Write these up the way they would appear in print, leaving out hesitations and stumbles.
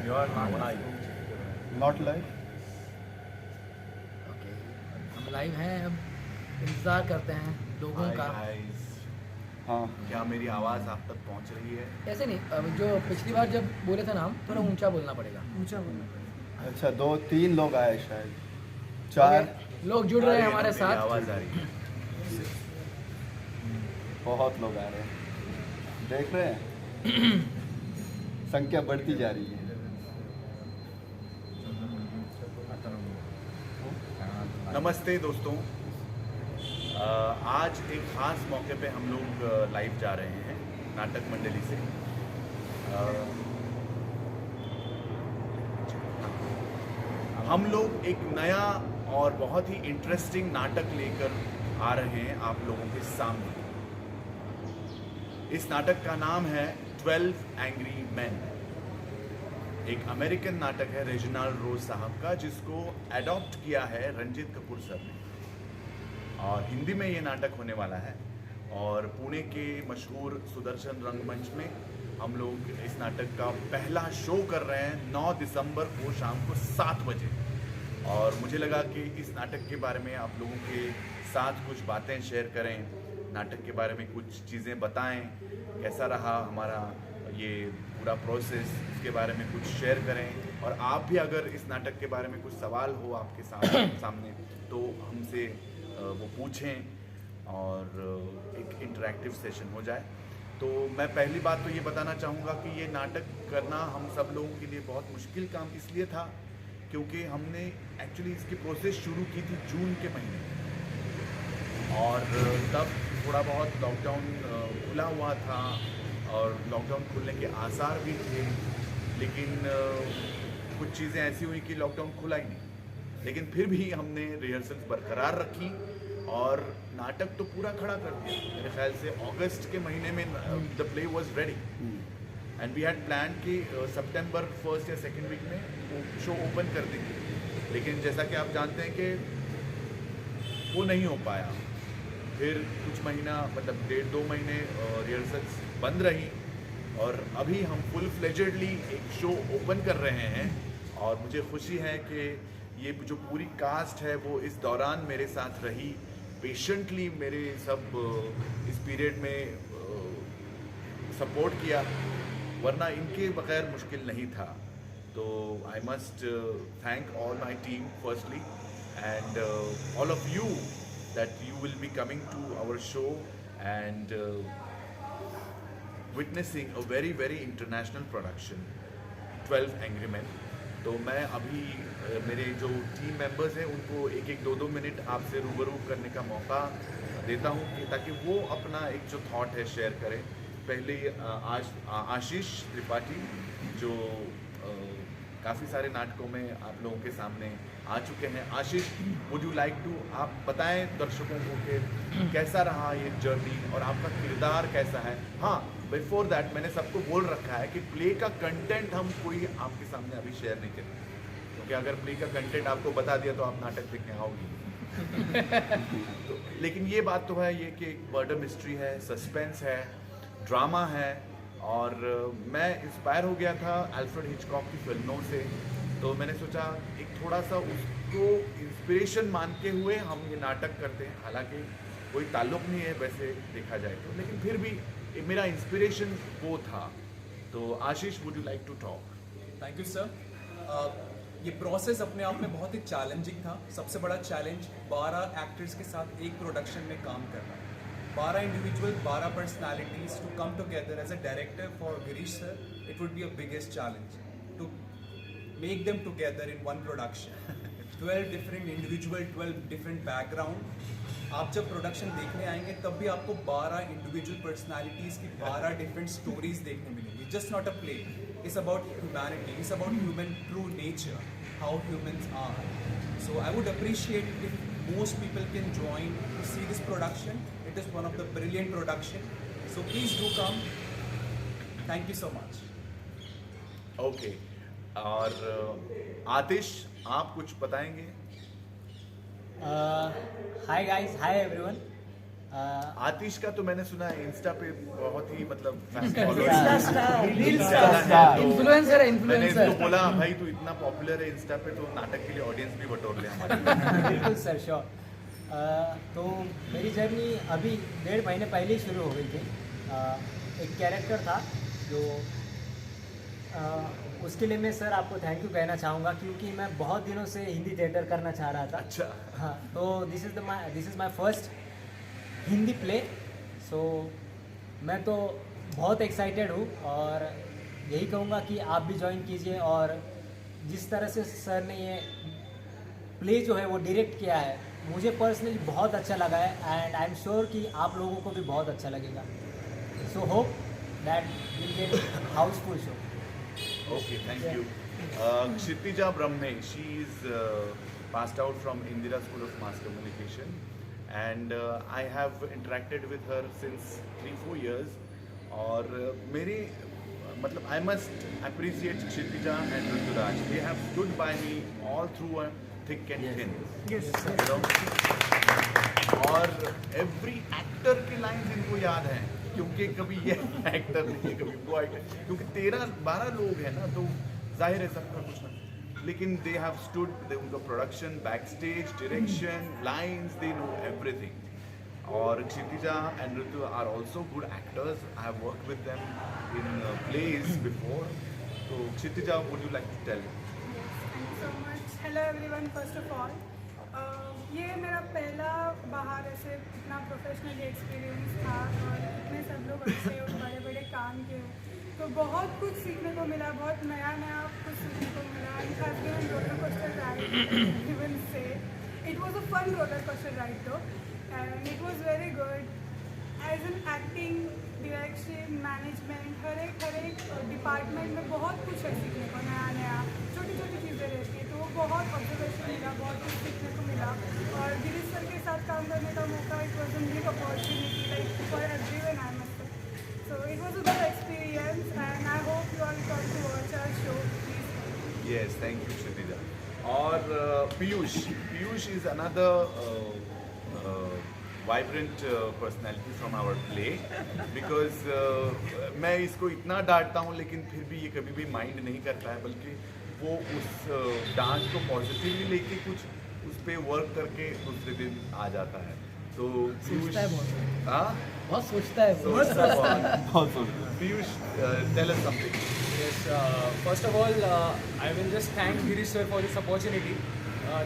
You are not live. Not live. Okay, हम live हैं। अब इंतज़ार करते हैं लोगों Hi का। guys. हाँ, क्या मेरी आवाज़ आप तक पहुंच रही है? ऐसे नहीं, अब जो पिछली बार जब बोले थे नाम थोड़ा ऊंचा बोलना पड़ेगा। अच्छा 2-3 लोग आए शायद, 4 ओके, लोग जुड़ रहे हैं हमारे मेरी साथ। आवाज़ आ रही है। बहुत लोग आ रहे हैं, देख रहे हैं संख्या बढ़ती जा रही है। नमस्ते दोस्तों। आज एक ख़ास मौके पे हम लोग लाइव जा रहे हैं नाटक मंडली से। हम लोग एक नया और बहुत ही इंटरेस्टिंग नाटक लेकर आ रहे हैं आप लोगों के सामने। इस नाटक का नाम है 12 एंग्री मैन। एक अमेरिकन नाटक है रेजिनाल्ड रोज साहब का, जिसको एडॉप्ट किया है रंजीत कपूर सर ने, और हिंदी में ये नाटक होने वाला है। और पुणे के मशहूर सुदर्शन रंगमंच में हम लोग इस नाटक का पहला शो कर रहे हैं 9 दिसंबर को शाम को 7 बजे। और मुझे लगा कि इस नाटक के बारे में आप लोगों के साथ कुछ बातें शेयर करें, नाटक के बारे में कुछ चीज़ें बताएं, कैसा रहा हमारा ये पूरा प्रोसेस, इसके बारे में कुछ शेयर करें। और आप भी अगर इस नाटक के बारे में कुछ सवाल हो आपके सामने तो हमसे वो पूछें और एक इंटरेक्टिव सेशन हो जाए। तो मैं पहली बात तो ये बताना चाहूँगा कि ये नाटक करना हम सब लोगों के लिए बहुत मुश्किल काम इसलिए था क्योंकि हमने एक्चुअली इसकी प्रोसेस शुरू की थी जून के महीने, और तब थोड़ा बहुत लॉकडाउन खुला हुआ था और लॉकडाउन खुलने के आसार भी थे, लेकिन कुछ चीज़ें ऐसी हुई कि लॉकडाउन खुला ही नहीं। लेकिन फिर भी हमने रिहर्सल्स बरकरार रखी और नाटक तो पूरा खड़ा कर दिया। मेरे ख्याल से अगस्त के महीने में the play was ready and we had plan कि सितंबर 1 या 2 वीक में शो ओपन कर देंगे। लेकिन जैसा कि आप जानते हैं कि वो नहीं हो पाया। फिर कुछ महीना मतलब 1.5-2 महीने रिहर्सल्स बंद रही और अभी हम फुल फ्लेजेडली एक शो ओपन कर रहे हैं। और मुझे खुशी है कि ये जो पूरी कास्ट है वो इस दौरान मेरे साथ रही, पेशेंटली मेरे सब इस पीरियड में सपोर्ट किया, वरना इनके बगैर मुश्किल नहीं था। तो I must thank all my team firstly and all of you that you will be coming to our show and witnessing a very very international production 12 Angry Men। तो मैं अभी मेरे जो टीम मेंबर्स हैं उनको 1-2 मिनट आपसे रूबरू करने का मौका देता हूँ कि ताकि वो अपना एक जो थॉट है शेयर करें। पहले आशीष त्रिपाठी जो काफ़ी सारे नाटकों में आप लोगों के सामने आ चुके हैं। आशीष, वुड यू लाइक टू आप बताएं दर्शकों को कि कैसा रहा ये जर्नी और आपका किरदार कैसा है। हाँ, बिफोर दैट मैंने सबको बोल रखा है कि प्ले का कंटेंट हम कोई आपके सामने अभी शेयर नहीं करेंगे, क्योंकि अगर प्ले का कंटेंट आपको बता दिया तो आप नाटक देखने आओगी। तो लेकिन ये बात तो है ये कि एक मर्डर मिस्ट्री है, सस्पेंस है, ड्रामा है। और मैं इंस्पायर हो गया था अल्फ्रेड हिचकॉक की फिल्मों से, तो मैंने सोचा एक थोड़ा सा उसको इंस्पिरेशन मानते हुए हम ये नाटक करते हैं। हालांकि कोई ताल्लुक नहीं है वैसे देखा जाए तो, लेकिन फिर भी मेरा इंस्पिरेशन वो था। तो Ashish, would you like to talk? Thank you sir. ये प्रोसेस अपने आप में बहुत ही चैलेंजिंग था। सबसे बड़ा चैलेंज 12 एक्टर्स के साथ एक प्रोडक्शन में काम करना, 12 individual, 12 personalities to come together as a director for Girish sir. It would be a biggest challenge to make them together in one production. 12 different individual, 12 different background. आप जब प्रोडक्शन देखने आएंगे तब भी आपको 12 इंडिविजुअल पर्सनालिटीज की 12 डिफरेंट स्टोरीज देखने मिलेंगी। Just not a play, it's about humanity, it's about human true nature, how humans are. So I would appreciate if most people can join to see this production. It is one of the brilliant production. So please do come. Thank you so much. Okay, और आतिश, आप कुछ बताएंगे? Hi guys, hi everyone. आतिश का तो मैंने सुना है Insta पे बहुत ही मतलब Insta star, रील Insta ज्यादा है star. तो Influencer है, मैंने influencer. इसको बोला भाई तू इतना पॉपुलर है इंस्टा पे तो नाटक के लिए ऑडियंस भी बटोर ले हमारे बिल्कुल सर, श्योर। तो मेरी जर्नी अभी 1.5 महीने पहले ही शुरू हो गई थी। एक कैरेक्टर था जो उसके लिए मैं सर आपको थैंक यू कहना चाहूँगा, क्योंकि मैं बहुत दिनों से हिंदी थिएटर करना चाह रहा था। अच्छा हाँ, तो this is my first Hindi play. So मैं तो बहुत एक्साइटेड हूँ और यही कहूँगा कि आप भी ज्वाइन कीजिए। और जिस तरह से सर ने ये प्ले जो है वो डायरेक्ट किया है, मुझे पर्सनली बहुत अच्छा लगा है एंड आई एम श्योर कि आप लोगों को भी बहुत अच्छा लगेगा। So hope that will get Housefull show. Okay, thank you. Kshitija Brahme, she is passed out from Indira School of Mass Communication, and I have interacted with her since 3-4 years. और मेरे मतलब I must appreciate Kshitija and Ruturaj. They have stood by me all through thick and thin. Yes. You know? और every actor की lines इनको याद हैं, क्योंकि कभी ये एक्टर नहीं है कभी वो एक्टर, क्योंकि 13-12 लोग हैं ना तो जाहिर है सबका कुछ ना, लेकिन दे हैव स्टूड, उनका production, back stage, direction, lines, they know everything. और Kshitija and Ritu are also good actors, I have work with them in plays before. तो Kshitija, would you like to tell? Thank you so much. Hello everyone. First of all, ये मेरा पहला बाहर ऐसे इतना professional experience था और इतने सब लोग अच्छे और बड़े बड़े काम किए, तो बहुत कुछ सीखने को मिला, बहुत नया नया कुछ सीखने को मिला। Roller coaster ride, even so it was a fun roller coaster ride though, and it was very good. As an acting, direction, management, हर एक डिपार्टमेंट में बहुत कुछ है सीखने को, नया नया छोटी छोटी चीज़ें रहती है, तो वो बहुत ऑब्जर्वेशन मिला, बहुत कुछ सीखने को मिला। और गिरीश सर के साथ काम करने का मौका, it was a big opportunity like for everyone, I must say. So it was a good experience and I hope you all come to watch our show please. Yes, thank you, Kshitija. और Piyush is another vibrant personality from our play, because मैं इसको इतना डांटता हूँ लेकिन फिर भी ये कभी भी माइंड नहीं करता है, बल्कि वो उस डांट को पॉजिटिवली लेके कुछ उस पर वर्क करके दूसरे दिन आ जाता है। तो सोचता है बहुत। हाँ, बहुत सोचता है वो। सोचता है बहुत। Piyush, tell us something. Yes, first of all, I will just thank Girish sir for this opportunity.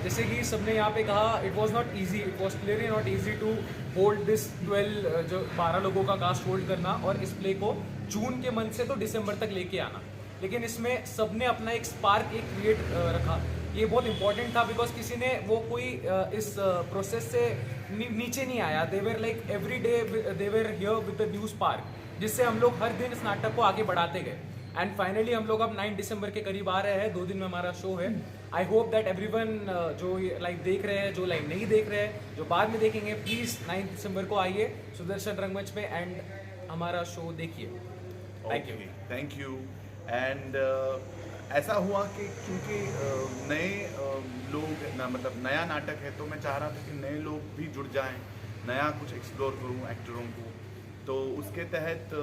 जैसे कि सबने यहाँ पे कहा, it was not easy, it was clearly not easy to hold this 12 लोगों का कास्ट होल्ड करना और इस प्ले को जून के मंथ से तो दिसंबर तक लेके आना। लेकिन इसमें सबने अपना एक स्पार्क एक क्रिएट रखा, ये बहुत इंपॉर्टेंट था, बिकॉज किसी ने वो कोई इस प्रोसेस से नीचे नहीं आया। They were like every day they were here with the new spark, जिससे हम लोग हर दिन इस नाटक को आगे बढ़ाते गए। एंड फाइनली हम लोग अब 9 दिसंबर के करीब आ रहे हैं, 2 दिन में हमारा शो है। आई होप दैट एवरीवन जो लाइव देख रहे हैं, जो लाइव नहीं देख रहे हैं, जो बाद में देखेंगे, प्लीज़ 9 दिसंबर को आइए सुदर्शन रंगमंच पे एंड हमारा शो देखिए। Thank you. Thank you. And ऐसा हुआ कि क्योंकि नए लोग ना, मतलब नया नाटक है, तो मैं चाह रहा था कि नए लोग भी जुड़ जाएं, नया कुछ एक्सप्लोर करूं एक्टरों को। तो उसके तहत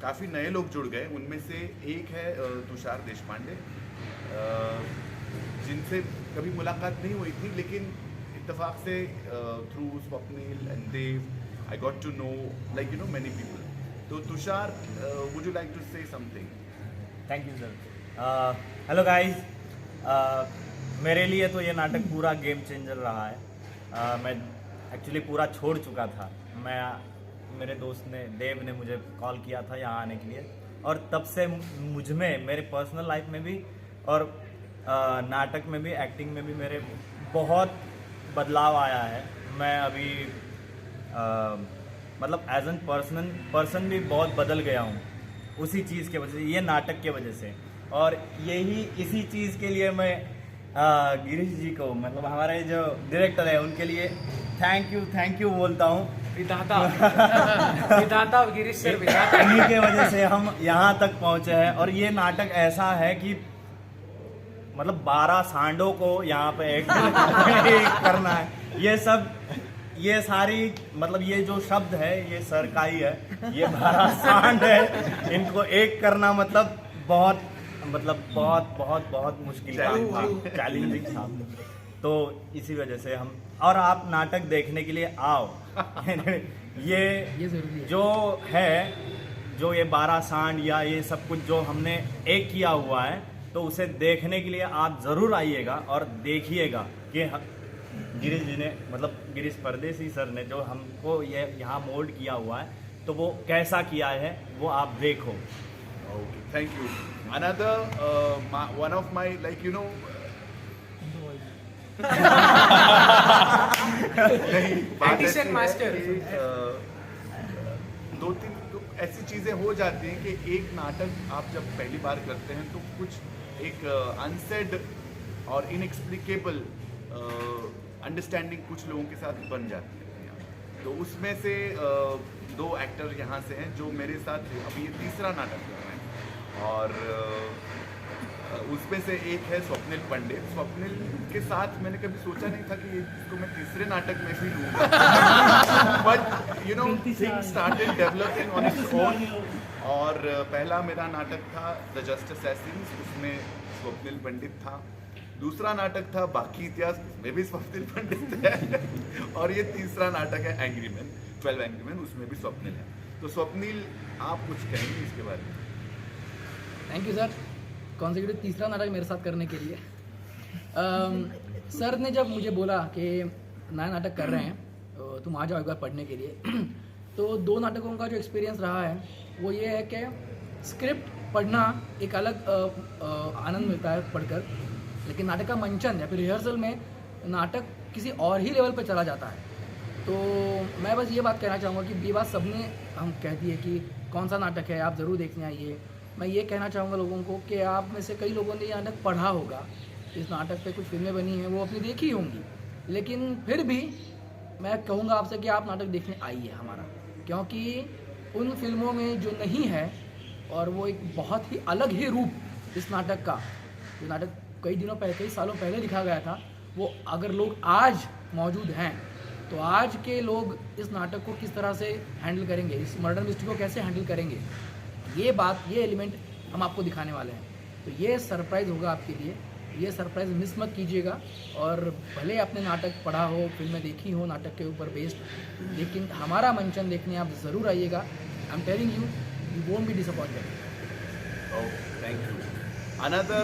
काफ़ी नए लोग जुड़ गए। उनमें से एक है तुषार देशपांडे, जिनसे कभी मुलाकात नहीं हुई थी, लेकिन इत्तेफाक से through Swapnil and Dev I got to know like you know many people. तो Tushar, would you like to say something? Thank you sir. Hello guys, मेरे लिए तो ये नाटक पूरा गेम चेंजर रहा है। मैं एक्चुअली पूरा छोड़ चुका था। मेरे दोस्त ने, देव ने मुझे कॉल किया था यहाँ आने के लिए, और तब से मुझ में, मेरे पर्सनल लाइफ में भी और नाटक में भी, एक्टिंग में भी मेरे बहुत बदलाव आया है। मैं अभी मतलब एज एन पर्सन भी बहुत बदल गया हूँ, उसी चीज़ के वजह से, ये नाटक के वजह से। और यही इसी चीज़ के लिए मैं गिरीश जी को, मतलब हमारे जो डायरेक्टर है, उनके लिए थैंक यू बोलता हूँ। विधाता गिरीश सर, विधाता। इन्हीं के वजह से हम यहाँ तक पहुँचे हैं। और ये नाटक ऐसा है कि मतलब 12 सांडों को यहाँ पे एक करना है। ये सब ये सारी मतलब ये जो शब्द है ये सर का ही है, ये 12 सांड है, इनको एक करना मतलब बहुत मुश्किल काम था, चैलेंजिंग था। तो इसी वजह से हम और आप नाटक देखने के लिए आओ। ये जरूरी है। जो है जो ये 12 सांड या ये सब कुछ जो हमने एक किया हुआ है, तो उसे देखने के लिए आप ज़रूर आइएगा और देखिएगा कि गिरीश जी ने मतलब गिरीश परदेसी सर ने जो हमको ये यहाँ मोल्ड किया हुआ है, तो वो कैसा किया है वो आप देखो। Okay, thank you. Another, one of my, like, you know, नहीं, बात ऐसी Edition है master. कि, दो तीन तो ऐसी चीज़ें हो जाती हैं कि एक नाटक आप जब पहली बार करते हैं तो कुछ एक अनसेड और इनएक्सप्लिकेबल अंडरस्टैंडिंग कुछ लोगों के साथ बन जाती है। तो उसमें से दो एक्टर यहाँ से हैं जो मेरे साथ अभी ये तीसरा नाटक कर रहे हैं, और उसमें से एक है स्वप्निल पंडित। स्वप्निल के साथ मैंने कभी सोचा नहीं था कि इसको मैं तीसरे नाटक में भी लूँगा, but you know things started developing on its own. और पहला मेरा नाटक था द जस्ट असैसिन्स, उसमें स्वप्निल पंडित था। दूसरा नाटक था बाकी इतिहास, उसमें भी स्वप्निल पंडित है। और ये तीसरा नाटक है एंग्री मैन, 12 एंग्री मैन, उसमें भी स्वप्निल है। तो स्वप्निल, आप कुछ कहेंगे इसके बारे में? थैंक यू सर, कॉन्सेक्यूटिव तीसरा नाटक मेरे साथ करने के लिए। सर ने जब मुझे बोला कि नया नाटक कर रहे हैं तुम आ जाओ एक बार पढ़ने के लिए, तो दो नाटकों का जो एक्सपीरियंस रहा है वो ये है कि स्क्रिप्ट पढ़ना एक अलग आनंद मिलता है पढ़कर, लेकिन नाटक का मंचन या फिर रिहर्सल में नाटक किसी और ही लेवल पर चला जाता है। तो मैं बस ये बात कहना चाहूँगा कि ये बात सबने हम कहती है कि कौन सा नाटक है, आप ज़रूर देखने आइए। मैं ये कहना चाहूँगा लोगों को कि आप में से कई लोगों ने ये नाटक पढ़ा होगा, इस नाटक पे कुछ फिल्में बनी हैं वो अपनी देखी होंगी, लेकिन फिर भी मैं कहूँगा आपसे कि आप नाटक देखने आइए हमारा, क्योंकि उन फिल्मों में जो नहीं है और वो एक बहुत ही अलग ही रूप इस नाटक का, जो नाटक कई दिनों पहले कई सालों पहले लिखा गया था, वो अगर लोग आज मौजूद हैं तो आज के लोग इस नाटक को किस तरह से हैंडल करेंगे, इस मर्डर मिस्ट्री को कैसे हैंडल करेंगे, ये एलिमेंट हम आपको दिखाने वाले हैं। तो ये सरप्राइज़ होगा आपके लिए, ये सरप्राइज़ मिस मत कीजिएगा। और भले आपने नाटक पढ़ा हो, फिल्में देखी हो नाटक के ऊपर बेस्ड, लेकिन हमारा मंचन देखने आप ज़रूर आइएगा। I am telling you, you won't be disappointed. Thank you. Another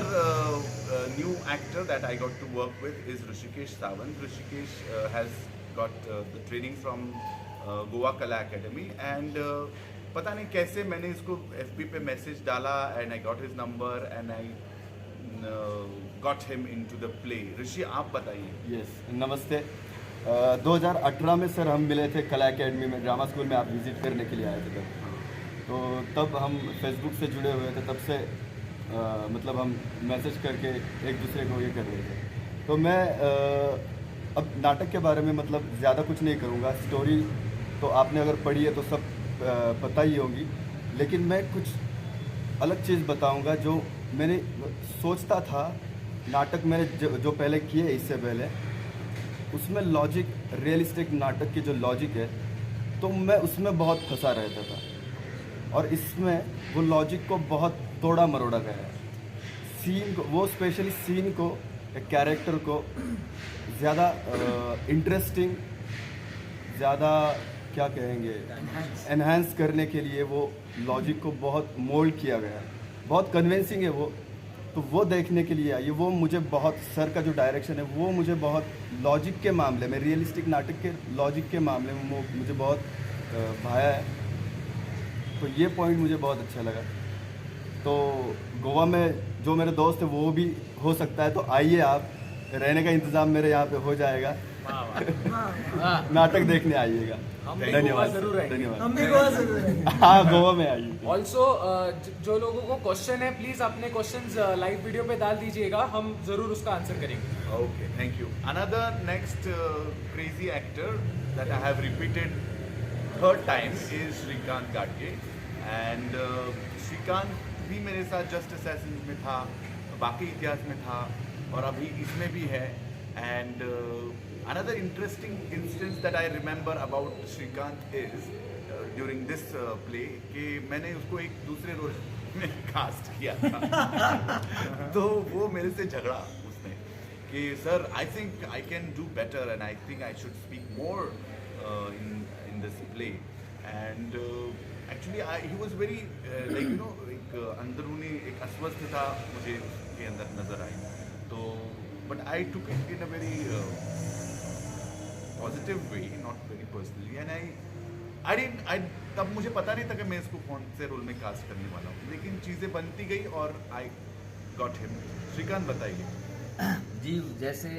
new actor that I got to work with is Hrishikesh Sawant. Hrishikesh has got the training from Goa Kala Academy, and पता नहीं कैसे मैंने इसको FB पे message डाला and I got his number and I got him into the play. ऋषि, आप बताइए। Yes, नमस्ते। 2018 में सर हम मिले थे कला एकेडमी में, ड्रामा स्कूल में आप विजिट करने के लिए आए थे तो तब हम फेसबुक से जुड़े हुए थे, तब से मतलब हम मैसेज करके एक दूसरे को ये कर रहे थे। तो मैं अब नाटक के बारे में मतलब ज़्यादा कुछ नहीं करूँगा, स्टोरी तो आपने अगर पढ़ी है तो सब पता ही होगी, लेकिन मैं कुछ अलग चीज़ बताऊँगा जो मैंने सोचता था। नाटक मैंने जो पहले किए इससे पहले, उसमें लॉजिक, रियलिस्टिक नाटक की जो लॉजिक है, तो मैं उसमें बहुत फंसा रहता था, और इसमें वो लॉजिक को बहुत तोड़ा मरोड़ा गया है। सीन को, वो स्पेशली सीन को, कैरेक्टर को ज़्यादा इंटरेस्टिंग, ज़्यादा क्या कहेंगे, एनहांस करने के लिए वो लॉजिक को बहुत मोल्ड किया गया है, बहुत कन्विंसिंग है वो। तो वो देखने के लिए आइए। वो मुझे बहुत, सर का जो डायरेक्शन है वो मुझे बहुत लॉजिक के मामले में, रियलिस्टिक नाटक के लॉजिक के मामले में वो मुझे बहुत भाया है। तो ये पॉइंट मुझे बहुत अच्छा लगा। तो गोवा में जो मेरे दोस्त है वो भी हो सकता है, तो आइए आप, रहने का इंतज़ाम मेरे यहाँ पे हो जाएगा। नाटक देखने आइएगा। धन्यवाद, धन्यवाद। हाँ, गोवा में आइए। ऑल्सो जो लोगों को क्वेश्चन है, प्लीज अपने क्वेश्चंस लाइव वीडियो पे डाल दीजिएगा, हम जरूर उसका आंसर करेंगे। Okay, thank you. Another next crazy actor that I have repeated third time is Shrikant Gadge, and Shrikant भी मेरे साथ जस्ट असैसिन्स में था, बाकी इतिहास में था, और अभी इसमें भी है। And another interesting instance that I remember about Shrikant is during this play कि मैंने उसको एक दूसरे रोल में कास्ट किया था तो वो मेरे से झगड़ा उसने कि sir I think I can do better and I think I should speak more in this play and actually he was very like you know एक अंदरूनी एक अस्वस्थता मुझे उसके अंदर नजर आई तो but I took it in a very positive way not very personally and I तब मुझे पता नहीं था कि मैं इसको कौन से रोल में कास्ट करने वाला हूँ लेकिन चीज़ें बनती गई और I got him. श्रीकांत बताइए. जी जैसे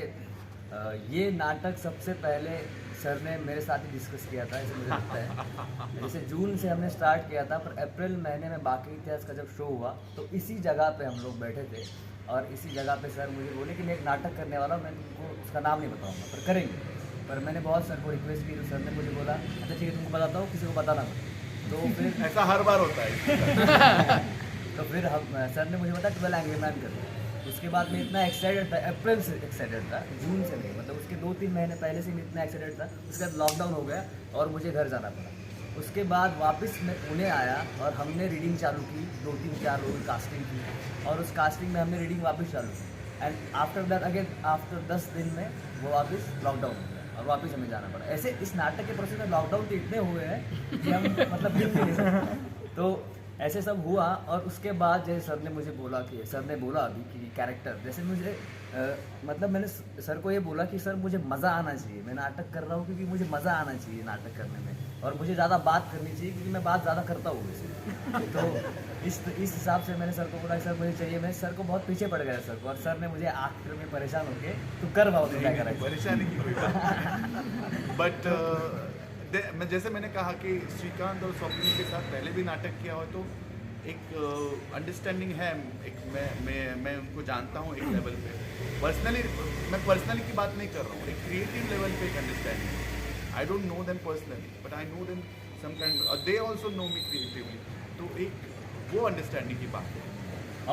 ये नाटक सबसे पहले सर ने मेरे साथ ही डिस्कस किया था ऐसे मुझे लगता है जैसे जून से हमने स्टार्ट किया था पर अप्रैल महीने में बाकी इतिहास का जब शो हुआ तो इसी जगह पे हम लोग बैठे थे और इसी जगह पे सर मुझे बोले कि मैं एक नाटक करने वाला हूँ मैं तुमको उसका नाम नहीं बताऊँगा पर करेंगे पर मैंने बहुत सर को रिक्वेस्ट की तो सर ने मुझे बोला अच्छा ठीक है तुमको बताता हूँ किसी को बताना तो फिर ऐसा हर बार होता है तो फिर हम सर ने मुझे बताया 12 एंग्री मैन कर उसके बाद मैं इतना एक्साइटेड था अप्रैल से एक्साइटेड था जून से नहीं मतलब उसके 2-3 महीने पहले से मैं इतना एक्साइटेड था उसके बाद लॉकडाउन हो गया और मुझे घर जाना पड़ा उसके बाद वापस मैं पुणे आया और हमने रीडिंग चालू की 2-3-4 रोज कास्टिंग की और उस कास्टिंग में हमने रीडिंग वापस चालू की and after that again after 10 दिन में वो वापस लॉकडाउन हो गया और वापस हमें जाना पड़ा ऐसे इस नाटक के प्रोसेस में लॉकडाउन तो इतने हुए हैं कि हम मतलब गिन भी नहीं सकते तो ऐसे सब हुआ और उसके बाद जैसे सर ने मुझे बोला कि सर ने बोला अभी कि कैरेक्टर जैसे मुझे मतलब मैंने सर को ये बोला कि सर मुझे मज़ा आना चाहिए मैं नाटक कर रहा हूँ क्योंकि मुझे मज़ा आना चाहिए नाटक करने में और मुझे ज़्यादा बात करनी चाहिए क्योंकि मैं बात ज़्यादा करता हूँ वैसे तो इस हिसाब से मैंने सर को बोला सर मुझे चाहिए मैं सर को बहुत पीछे पड़ गया सर को और सर ने मुझे आखिर में परेशान होके तो कर पाओ क्या करा परेशानी की कोई बात बट जैसे मैंने कहा कि श्रीकांत और स्वप्निल के साथ पहले भी नाटक किया हो तो एक अंडरस्टैंडिंग है एक मैं उनको जानता हूँ एक लेवल पे मैं पर्सनली की बात नहीं कर रहा हूँ एक क्रिएटिव लेवल पे एक understanding I don't know them personally but I know them some kind they also know me creatively तो एक वो अंडरस्टैंडिंग की बात है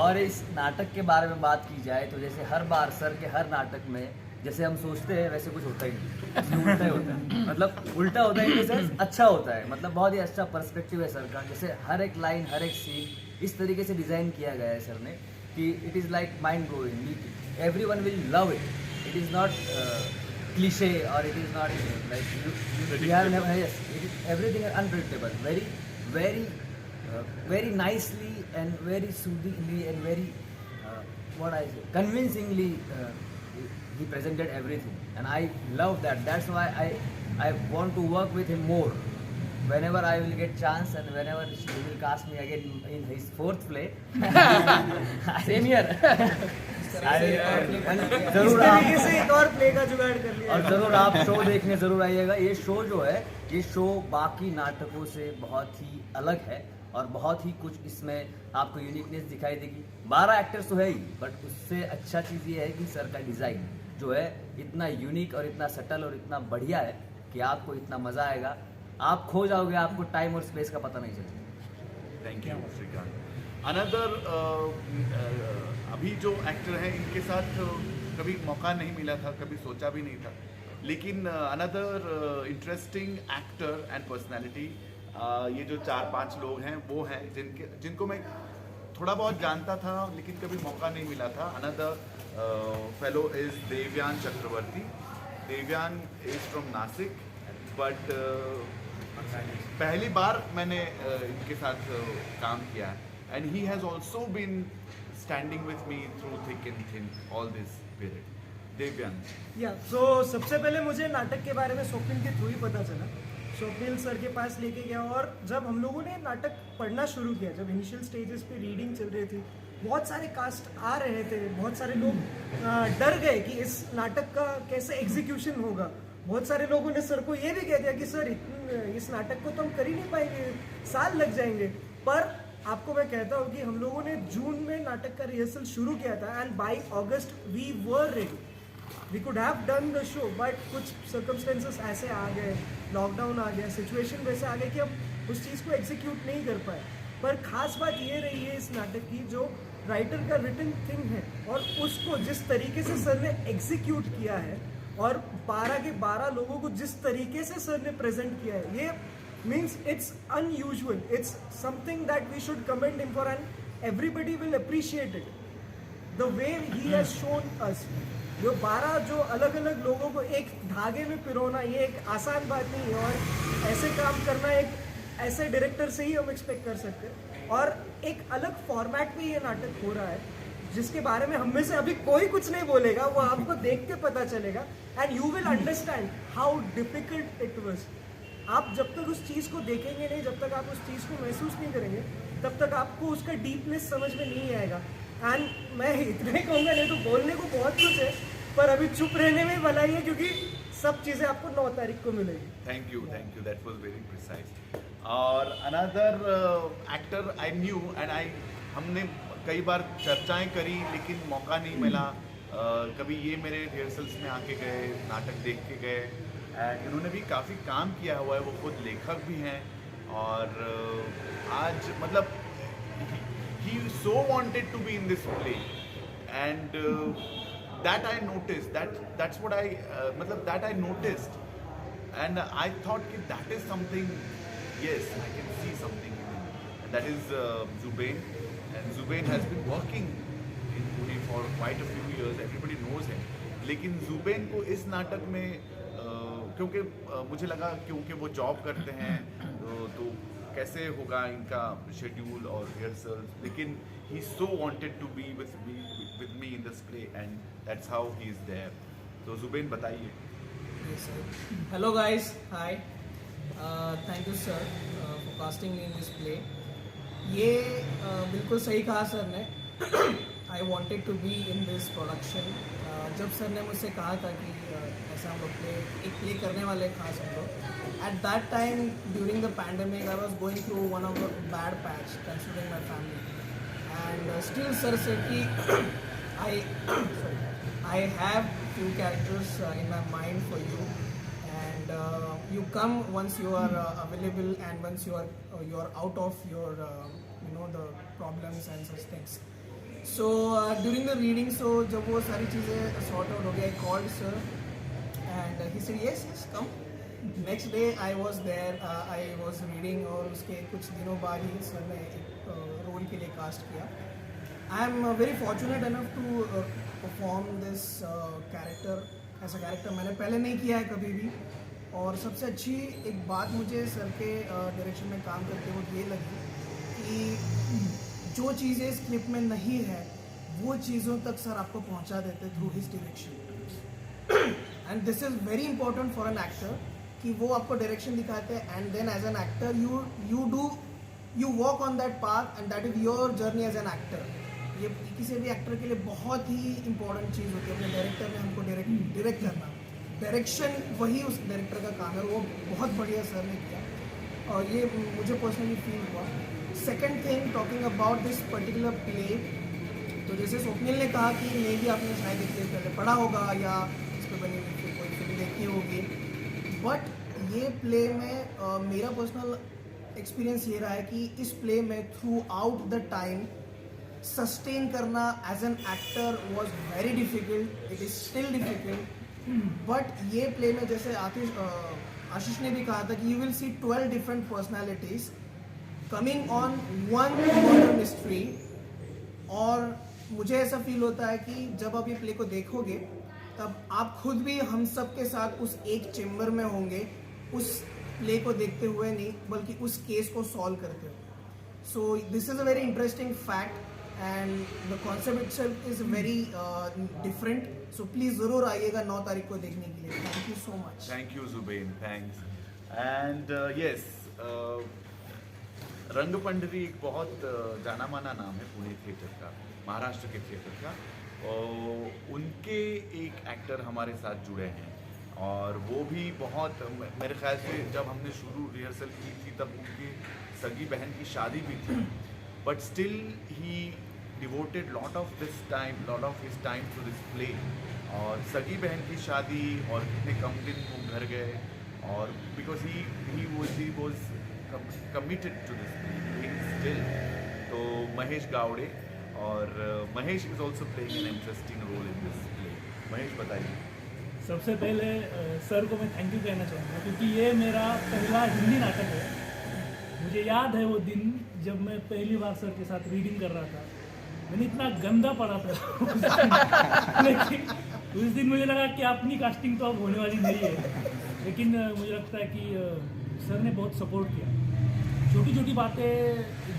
और इस नाटक के बारे में बात की जाए तो जैसे हर बार सर के हर नाटक में जैसे हम सोचते हैं वैसे कुछ होता ही नहीं उल्टा ही होता है मतलब उल्टा होता है सेंस अच्छा होता है मतलब बहुत ही अच्छा पर्सपेक्टिव है सर का जैसे हर एक लाइन हर एक सीन इस तरीके से डिज़ाइन किया गया है सर ने कि it is like mind blowing everyone will love it is not cliche और it is not like you have never yes it is everything unpredictable very nicely and very soothingly and very what I say convincingly he presented everything and I love that's why I want to work with him more whenever I will get chance and whenever he will cast me again in his 4th play same here जरूर एक और play का जुगाड़ कर लिया और जरूर आप शो देखने जरूर आइएगा ये शो जो है ये शो बाकी नाटकों से बहुत ही अलग है और बहुत ही कुछ इसमें आपको यूनिकनेस दिखाई देगी 12 एक्टर्स तो है ही बट उससे अच्छा चीज़ ये है कि सर का डिज़ाइन जो है इतना यूनिक और इतना सटल और इतना बढ़िया है कि आपको इतना मज़ा आएगा आप खो जाओगे आपको टाइम और स्पेस का पता नहीं चलेगा थैंक यू श्रीकांत अनदर अभी जो एक्टर हैं इनके साथ कभी मौका नहीं मिला था कभी सोचा भी नहीं था लेकिन another interesting actor and personality ये जो 4-5 लोग हैं वो हैं जिनको मैं थोड़ा बहुत जानता था लेकिन कभी मौका नहीं मिला था another fellow is Devayan Chakravarti Devayan is from Nashik but पहली बार मैंने इनके साथ काम किया and he has also been standing with me through thick and thin all this period Devayan yeah so सबसे पहले मुझे नाटक के बारे में स्वप्निल के थ्रू ही पता चला स्वप्निल सर के पास लेके गया और जब हम लोगों ने नाटक पढ़ना शुरू किया जब इनिशियल स्टेजेस पे रीडिंग चल रही थी बहुत सारे कास्ट आ रहे थे बहुत सारे लोग डर गए कि इस नाटक का कैसे एग्जीक्यूशन होगा बहुत सारे लोगों ने सर को ये भी कह दिया कि सर इस नाटक को तो हम कर ही नहीं पाएंगे साल लग जाएंगे पर आपको मैं कहता हूँ कि हम लोगों ने जून में नाटक का रिहर्सल शुरू किया था and by August we were ready we could have done the show but कुछ सर्कमस्टेंसेस ऐसे आ गए लॉकडाउन आ गया सिचुएशन वैसे आ गया कि हम उस चीज़ को एग्जीक्यूट नहीं कर पाए पर ख़ास बात ये रही है इस नाटक की जो राइटर का रिटन थिंग है, और उसको जिस तरीके से सर ने एग्जीक्यूट किया है और 12 के 12 लोगों को जिस तरीके से सर ने प्रेजेंट किया है, ये means it's unusual, it's something that we should commend him for, and everybody will appreciate it the way he has shown us. जो 12 जो अलग अलग लोगों को एक धागे में पिरोना, ये एक आसान बात नहीं है, और ऐसे काम करना एक ऐसे डायरेक्टर से ही हम एक्सपेक्ट कर सकते हैं। और एक अलग फॉर्मेट में ये नाटक हो रहा है जिसके बारे में हम में से अभी कोई कुछ नहीं बोलेगा, वो आपको देख के पता चलेगा, and you will understand how difficult it was. आप जब तक उस चीज़ को देखेंगे नहीं, जब तक आप उस चीज़ को महसूस नहीं करेंगे, तब तक आपको उसका डीपनेस समझ में नहीं आएगा। एंड मैं इतने कहूँगा, नहीं तो बोलने को बहुत कुछ है, पर अभी चुप रहने में भलाई है, क्योंकि सब चीज़ें आपको 9 तारीख को मिलेगी। Thank you, that was very precise. और another actor I knew and हमने कई बार चर्चाएं करी लेकिन मौका नहीं मिला। कभी ये मेरे रिहर्सल्स में आके गए, नाटक देख के गए, एंड इन्होंने भी काफ़ी काम किया हुआ है, वो खुद लेखक भी हैं। और आज मतलब he so wanted to be in this play, and that I noticed, that's what I मतलब that I noticed, and I thought कि that is something, yes, I can see something in him, and that is Zubain, and Zubain has been working in Pune for quite a few years, everybody knows him, लेकिन Zubain को इस नाटक में क्योंकि मुझे लगा क्योंकि वो जॉब करते हैं तो कैसे होगा इनका शेड्यूल और रिहर्सल्स, लेकिन he so wanted to be with me in this play, and that's how he is there. तो जुबैन बताइए। Yes, sir. Hello guys, hi. Thank you sir for casting me in this play. ये बिल्कुल सही कहा sir ने। I wanted to be in this production. जब sir ने मुझसे कहा था कि ऐसा हम लोग एक प्ले करने वाले खास हम लोग, at that time during the pandemic I was going through one of the bad patch considering my family, and still sir said कि I have few characters in my mind for you, and you come once you are available and once you are out of your the problems and such things. So during the reading, so जब वो सारी चीज़ें sort out हो गया, I called sir and he said yes come. Next day I was there, I was reading, और उसके कुछ दिनों बाद ही सर ने एक रोल के लिए कास्ट किया। I am very fortunate enough to perform this character, ऐसा कैरेक्टर मैंने पहले नहीं किया है कभी भी। और सबसे अच्छी एक बात मुझे सर के डायरेक्शन में काम करते हुए ये लगी कि जो चीज़ें स्क्रिप्ट में नहीं है वो चीज़ों तक सर आपको पहुंचा देते through his direction, and this is very important for an actor कि वो आपको डायरेक्शन दिखाते हैं, and then as an actor you walk on that path, and that is your journey as an actor. ये किसी भी एक्टर के लिए बहुत ही इंपॉर्टेंट चीज़ होती है, अपने डायरेक्टर ने हमको डायरेक्ट करना, डायरेक्शन वही उस डायरेक्टर का काम है, वो बहुत बढ़िया सर ने किया और ये मुझे पर्सनली फील हुआ। Second thing, talking about this particular play, तो जैसे स्वप्निल ने कहा कि मे भी आपने शायद इससे पहले पढ़ा होगा या इस पर बनी हुई कोई फिल्म देखी होगी, बट ये प्ले में मेरा पर्सनल एक्सपीरियंस ये रहा है कि इस प्ले में throughout the time sustain करना as an actor was very difficult, it is still difficult, but ये प्ले में जैसे आशीष ने भी कहा था कि you will see 12 different personalities coming on one murder mystery, और मुझे ऐसा फील होता है कि जब आप ये प्ले को देखोगे तब आप खुद भी हम सब के साथ उस एक चेम्बर में होंगे, उस प्ले को देखते हुए नहीं बल्कि उस केस को सॉल्व करते हुए। So this is a very interesting fact and the concept itself is very different, so please ज़रूर आइएगा 9 तारीख को देखने के लिए। Thank you so much. Thank you Zubain, thanks. And yes, Rangpandhari एक बहुत जाना माना नाम है पुणे थिएटर का, महाराष्ट्र के थिएटर का, और उनके एक एक्टर हमारे साथ जुड़े हैं और वो भी बहुत, मेरे ख्याल से जब हमने शुरू रिहर्सल की थी तब उनकी सगी बहन की शादी भी थी, but still he devoted lot of his time to this play, और सगी बहन की शादी और कितने कम दिन वो घर गए, और because he was committed to this play still। तो महेश गावड़े और Mahesh is also playing an interesting role in this play. Mahesh बताइए। सबसे पहले सर को मैं थैंक यू कहना चाहूँगा, क्योंकि ये मेरा पहला हिंदी नाटक है। मुझे याद है वो दिन जब मैं पहली बार सर के साथ रीडिंग कर रहा था, मैंने इतना गंदा पढ़ा था लेकिन उस दिन मुझे लगा कि अपनी कास्टिंग तो अब होने वाली नहीं है, लेकिन मुझे लगता है कि सर ने बहुत सपोर्ट किया। छोटी छोटी बातें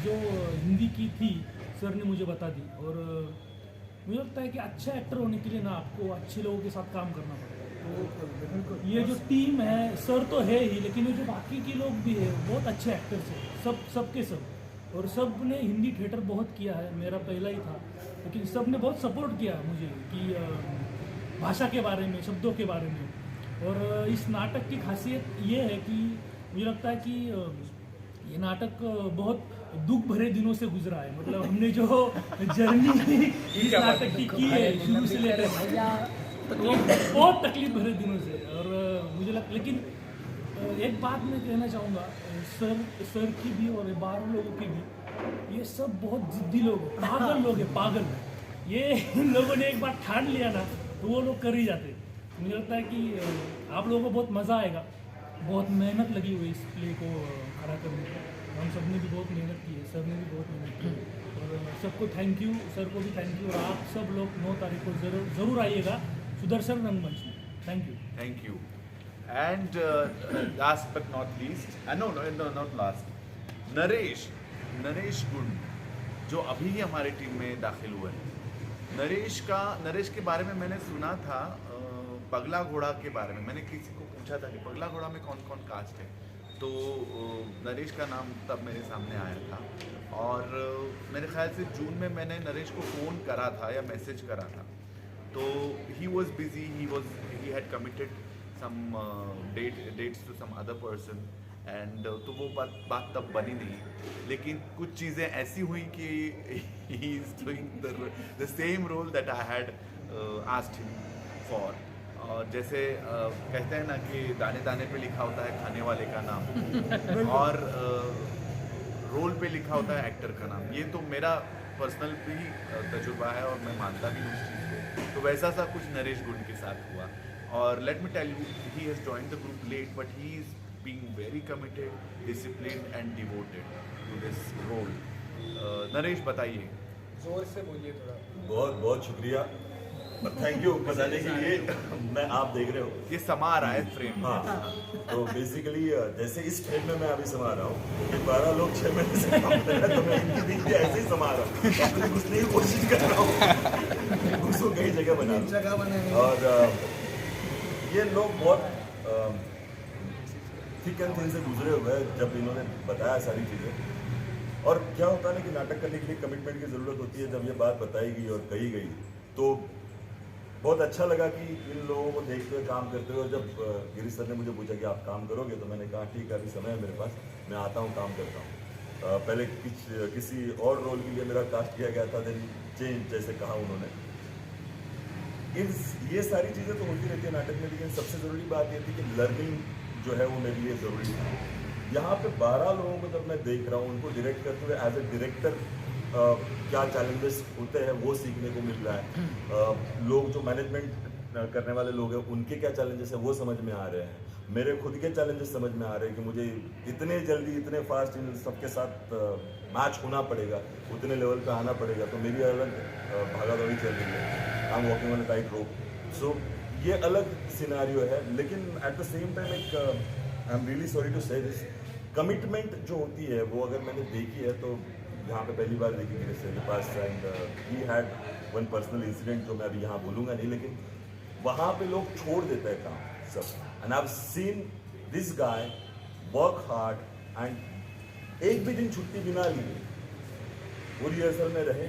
जो हिंदी की थी सर ने मुझे बता दी, और मुझे लगता है कि अच्छा एक्टर होने के लिए ना आपको अच्छे लोगों के साथ काम करना पड़ेगा। तो ये जो टीम है, सर तो है ही, लेकिन ये जो बाकी के लोग भी है बहुत अच्छे एक्टर्स हैं, सबके सब। और सब ने हिंदी थिएटर बहुत किया है, मेरा पहला ही था, लेकिन सब ने बहुत सपोर्ट किया मुझे कि भाषा के बारे में, शब्दों के बारे में। और इस नाटक की खासियत ये है कि मुझे लगता है कि ये नाटक बहुत दुख भरे दिनों से गुजरा है। मतलब हमने जो जर्नी इस नाटक की है शुरू से लेकर, तो बहुत तकलीफ भरे दिनों से। और मुझे लेकिन एक बात मैं कहना चाहूँगा, सर की भी और 12 लोगों की भी, ये सब बहुत जिद्दी लोग हैं, पागल लोग हैं, पागल। ये इन लोगों ने एक बार ठान लिया ना तो वो लोग कर ही जाते। मुझे लगता है कि आप लोगों को बहुत मज़ा आएगा। बहुत मेहनत लगी हुई इस प्ले को खड़ा करने में, हम सब ने भी बहुत मेहनत की है, सर ने भी बहुत मेहनत की है। और सबको थैंक यू, सर को भी थैंक यू। और आप सब लोग 9 तारीख को ज़रूर आइएगा सुदर्शन रंगमंच में। Thank you. Thank you. And last but not least, no not last, Naresh Gun जो अभी ही हमारी टीम में दाखिल हुए हैं। नरेश के बारे में मैंने सुना था, पगला घोड़ा के बारे में मैंने किसी को पूछा था कि पगला घोड़ा में कौन कौन कास्ट है, तो नरेश का नाम तब मेरे सामने आया था। और मेरे ख्याल से जून में मैंने नरेश को फ़ोन करा था या मैसेज करा था, तो he was busy, he had committed some dates to some other person, and तो वो बात तब बनी नहीं। लेकिन कुछ चीज़ें ऐसी हुई कि he is doing the same role that I had asked him for. और जैसे कहते हैं ना कि दाने दाने पे लिखा होता है खाने वाले का नाम और रोल पे लिखा होता है एक्टर का नाम। ये तो मेरा पर्सनल भी तजुर्बा है और मैं मानता भी हूँ उस चीज़ को। तो वैसा सा कुछ नरेश गुण के साथ हुआ। और let me tell you, he has joined the group late, but he is being very committed, disciplined and devoted to this role. Naresh बताइए। जोर से बोलिए थोड़ा। बहुत बहुत शुक्रिया, थैंक यू बताने के लिए। मैं आप देख रहे हो ये समा रहा है फ्रेम। हाँ, तो बेसिकली जैसे इस फ्रेम में मैं अभी समा रहा हूँ कि 12 लोग 6 महीने से काम कर रहे हैं, तो मैं इनके बीच में ऐसे ही समा रहा हूँ, अपने घुसने की कोशिश कर रहा हूँ, घुसो कई जगह बना। और ये लोग बहुत थिक एंड थिन से गुजरे हुए हैं जब इन्होंने बताया सारी चीज़ें। और क्या होता है ना कि नाटक करने के लिए कमिटमेंट की ज़रूरत होती है। जब ये बात बताई गई और कही गई तो बहुत अच्छा लगा कि इन लोगों को देखते हुए काम करते हुए। जब गिरीश सर ने मुझे पूछा कि आप काम करोगे, तो मैंने कहा ठीक है, अभी समय है मेरे पास, मैं आता हूँ, काम करता हूँ। पहले किसी और रोल के लिए मेरा कास्ट किया गया था, देन चेंज जैसे कहा उन्होंने। ये सारी चीज़ें तो होती रहती है नाटक में, लेकिन सबसे ज़रूरी बात ये थी कि लर्निंग जो है वो मेरे लिए ज़रूरी था। यहाँ पे 12 लोगों को जब मैं देख रहा हूँ, उनको डायरेक्ट करते हुए एज ए डायरेक्टर क्या चैलेंजेस होते हैं वो सीखने को मिल रहा है। लोग जो मैनेजमेंट करने वाले लोग हैं उनके क्या चैलेंजेस हैं वो समझ में आ रहे हैं। मेरे खुद के चैलेंजेस समझ में आ रहे हैं कि मुझे इतने जल्दी इतने फास्ट इन सबके साथ मैच होना पड़ेगा, उतने लेवल पे आना पड़ेगा। तो मेरी अलग भागादौड़ी चल रही है, I am walking on a tight rope. So ये अलग सिनेरियो है, लेकिन एट द सेम टाइम एक I am really sorry to say this, commitment जो होती है वो अगर मैंने देखी है तो यहाँ पे पहली बार देखी गिरीश सर के पास। And he had one personal incident जो मैं अभी यहाँ बोलूँगा नहीं, लेकिन वहाँ पे लोग छोड़ देते हैं काम सब। And I have seen this guy work hard and एक भी दिन छुट्टी बिना लिए वो रिहर्सल में रहे।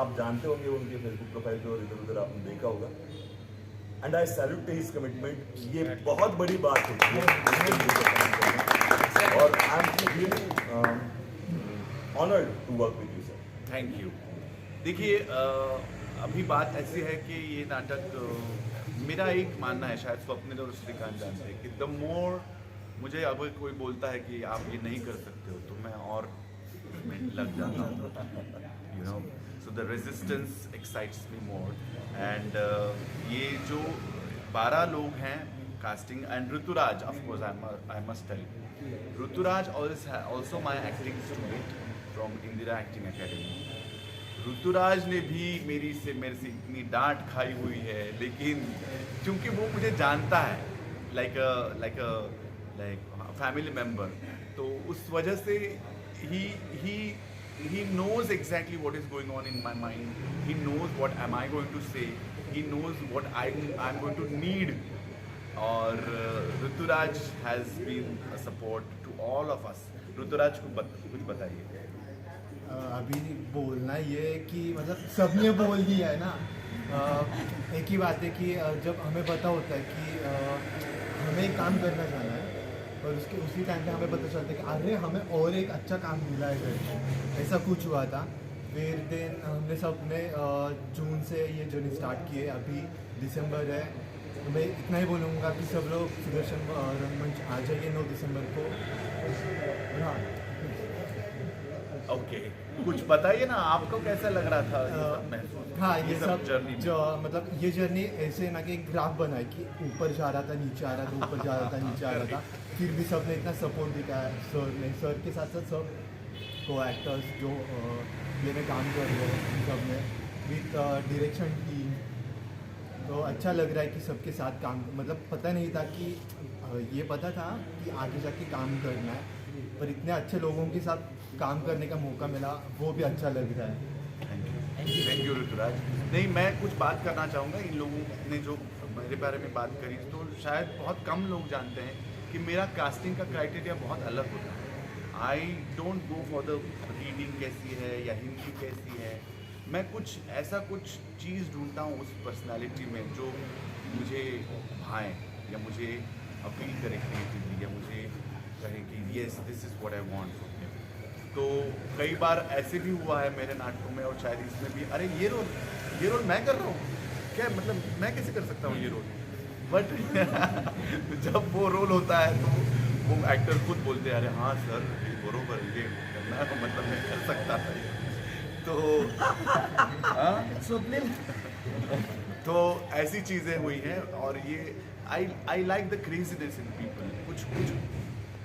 आप जानते होंगे उनके फेसबुक प्रोफाइल पे और इधर उधर आपने देखा होगा। And I salute his commitment. ये बहुत बड़ी बात होती है और I am really honoured to work with you sir. Thank you. देखिए अभी बात ऐसी है कि ये नाटक मेरा एक मानना है, शायद स्वप्निल और श्रीकांत जानते हैं कि द मोर मुझे अब कोई बोलता है कि आप ये नहीं कर सकते हो तो मैं और लग जाता हूँ। you know. So the resistance excites me more. And ये जो 12 लोग हैं casting, and Ruturaj, of course, I must tell you, Ruturaj also my acting student from Indira Acting Academy. Rituraj ने भी मेरे से इतनी डांट खाई हुई है, लेकिन क्योंकि वो मुझे जानता है लाइक फैमिली मेम्बर, तो उस वजह से he knows exactly what is going on in my mind. He knows what am I going to say. He knows what I'm going to need. और Rituraj has been a support to all of us. Rituraj को कुछ बताइए। अभी बोलना ये है कि मतलब सबने बोल दिया है ना। एक ही बात है कि जब हमें पता होता है कि हमें काम करना जाना है और उसी टाइम पे हमें पता चलता है कि अरे हमें और एक अच्छा काम मिला है करके, ऐसा कुछ हुआ था। फिर दिन हमने सब ने जून से ये जर्नी स्टार्ट की है, अभी दिसंबर है। तो मैं इतना ही बोलूँगा कि सब लोग सुदर्शन रंगमंच आ जाइए 9 दिसंबर को। हाँ ओके, कुछ बताइए ना, आपको कैसा लग रहा था? हाँ, ये सब जर्नी जो मतलब ये जर्नी ऐसे ना कि एक ग्राफ बना है कि ऊपर जा रहा था, नीचे आ रहा था, ऊपर जा रहा था, नीचे आ रहा था। फिर भी सब ने इतना सपोर्ट दिखाया सर के साथ साथ सब को एक्टर्स जो प्ले में काम कर रहे हैं सब ने विथ डायरेक्शन टीम। तो अच्छा लग रहा है कि सबके साथ काम, मतलब पता नहीं था कि ये पता था कि आगे जाके काम करना है, पर इतने अच्छे लोगों के साथ काम करने का मौका मिला, वो भी अच्छा लग रहा है। Thank you Rituraj. नहीं, मैं कुछ बात करना चाहूँगा। इन लोगों ने जो मेरे बारे में बात करी, तो शायद बहुत कम लोग जानते हैं कि मेरा कास्टिंग का क्राइटेरिया बहुत अलग होता है। I don't go for the reading कैसी है या हिंदी कैसी है। मैं कुछ ऐसा कुछ चीज़ ढूंढता हूँ उस पर्सनालिटी में जो मुझे भाए या मुझे अपील करे क्रिएटिवली, या मुझे कहे कि yes this is what I want. तो कई बार ऐसे भी हुआ है मेरे नाटकों में, और शायद इसमें भी, अरे ये रोल मैं कर रहा हूँ क्या, मतलब मैं कैसे कर सकता हूँ ये रोल। बट जब वो रोल होता है तो वो एक्टर खुद बोलते हैं, अरे हाँ सर ये बरोबर, ये करना है, मतलब मैं कर सकता था। तो तो ऐसी चीज़ें हुई हैं, और ये I like the craziness in people. कुछ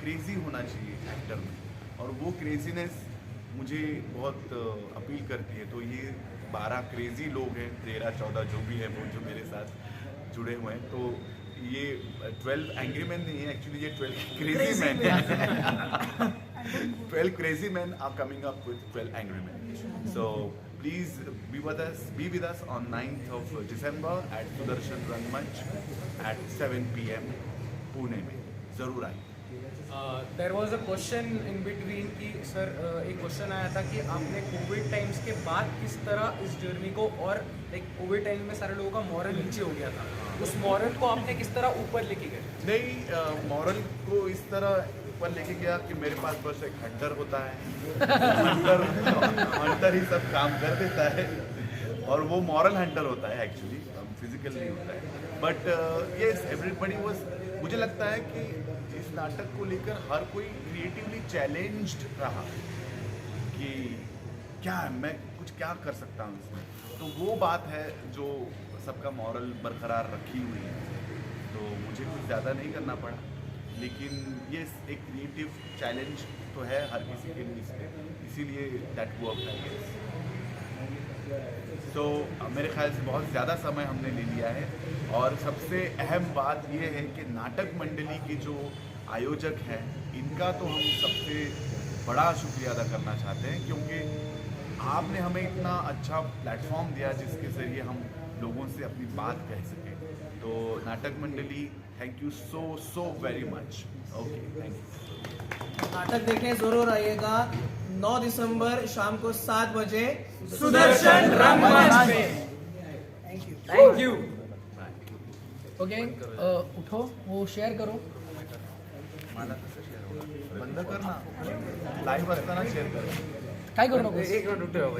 क्रेजी होना चाहिए एक्टर में, और वो क्रेजीनेस मुझे बहुत अपील करती है। तो ये 12 क्रेजी लोग हैं, 13-14 जो भी है वो जो मेरे साथ जुड़े हुए हैं। तो ये 12 एंग्री मैन नहीं है, एक्चुअली ये 12 क्रेजी मैन है। 12 crazy men are coming up with 12 angry men. So please be with us on 9th of December at Sudarshan Rangmanch at 7 PM Pune में। ज़रूर आइए। There was a question in between कि sir एक question आया था कि आपने कोविड टाइम्स के बाद किस तरह इस जर्नी को, और लाइक कोविड टाइम में सारे लोगों का मॉरल नीचे हो गया था, उस मॉरल को आपने किस तरह ऊपर लेके गए? नहीं, मॉरल को इस तरह ऊपर लेके गया कि मेरे पास बस एक हंटर होता है। हंटर ही सब काम कर देता है, और वो मॉरल हंटर होता है, एक्चुअली फिजिकल नहीं होता है। बट यस, एवरीबडी वाज, मुझे लगता है कि इस नाटक को लेकर हर कोई क्रिएटिवली चैलेंज्ड रहा कि मैं कुछ क्या कर सकता हूँ इसमें। तो वो बात है जो सबका मॉरल बरकरार रखी हुई है। तो मुझे कुछ ज़्यादा नहीं करना पड़ा, लेकिन ये एक क्रिएटिव चैलेंज तो है हर किसी के लिए, इसीलिए दैट वर्क आई गेस। तो मेरे ख्याल से बहुत ज़्यादा समय हमने ले लिया है, और सबसे अहम बात ये है कि नाटक मंडली के जो आयोजक हैं, इनका तो हम सबसे बड़ा शुक्रिया अदा करना चाहते हैं, क्योंकि आपने हमें इतना अच्छा प्लेटफॉर्म दिया जिसके ज़रिए हम लोगों से अपनी बात कह सकें। तो नाटक मंडली, thank you so very much. Okay, thank you. नाटक देखने जरूर आइएगा 9 दिसंबर शाम को 7 बजे सुदर्शन रंगमंच पे। Thank you. ओके, उठो, वो शेयर करो। बंद करना, लाईव्ह असताना शेअर करा। काय करू नको? एक मिनिट उठव.